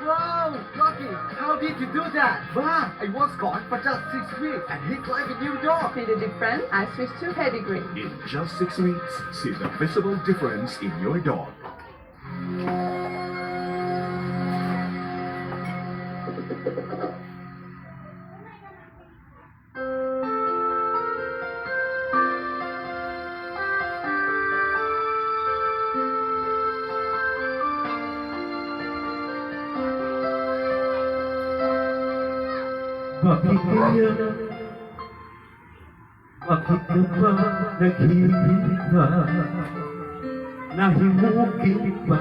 Wow, Rocky, how did you do that? Wow, I was gone for just 6 weeks and he's like a new dog. See the difference? I switched to pedigree. In just 6 weeks, see the visible difference in your dog. Bakit kaya? Bakit ka ba naghihintay? Nahimukin pa,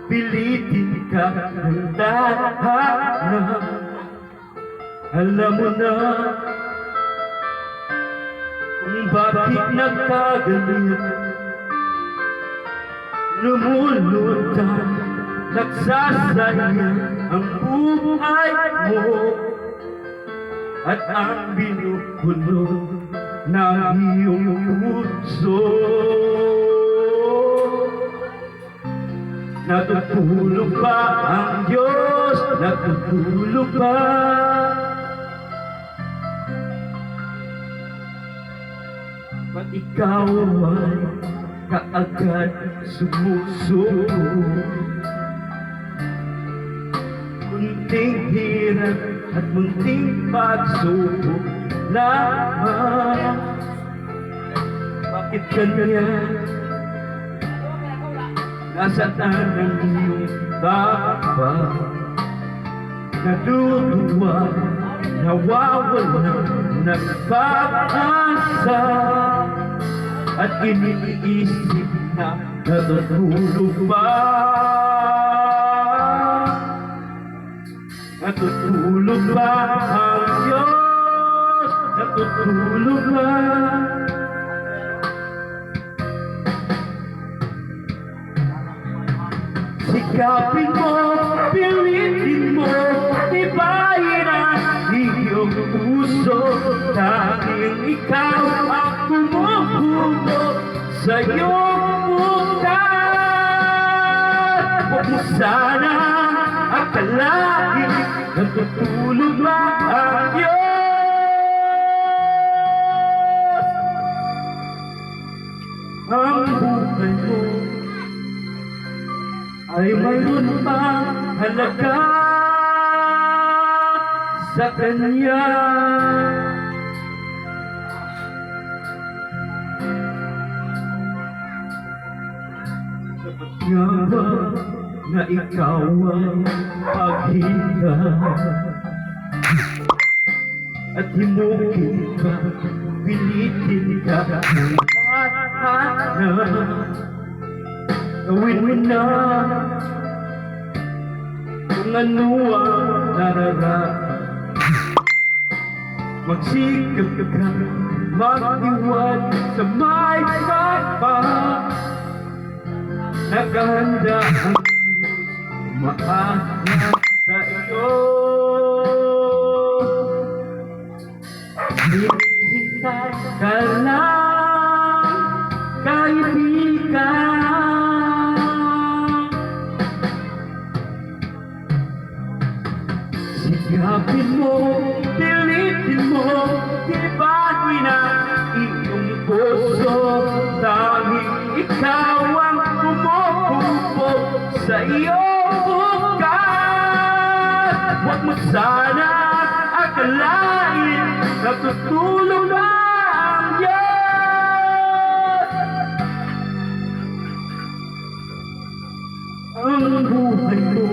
pilitin ka ng tadhana. Alam mo na kung bakit nagkaganyan. Lumulutang, nagsasayang ang buhay mo. At ang binupuno ng iyong puso. Natutulog ba ang Diyos? Natutulog ba? Ba't ikaw ay kaagad sumusuko? Kunting hirap at munting pagsubok lamang. Bakit ganyan? Nasaan ang iyong tapa? Naduduwa, nawawala ng pag-asa. At iniisip na natutulog ba? Natutulog ba ang Diyos? Natutulog ba? Sikapin mo, pilitin mo, tibayin ang iyong puso. Tanging ikaw ang tumutugo sa iyong bukas. Huwag mo sana akalain, natutulog ba ang Diyos? Ang buhay mo ay mayroon pang halaga sa Kanya. Sapat nga ba na ikaw ang paghinga at himukin ka, pilitin ka ng tadhana? Gawin mo na kung ano ang nararapat. Magsikap ka, mag-iwan sa may kapa. Naghahanda ang maanak sa iyo. Hinihintay ka lang, kaibigan. Sikapin mo, pilitin mo, tibahin ang iyong puso. Tanging ikaw ang pumupupo sa iyong bukas. Huwag mo sana akalain, natutulog na ang Diyos. Ang buhay mo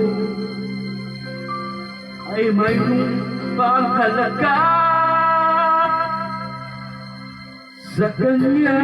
ay mayroon pang halaga sa Kanya.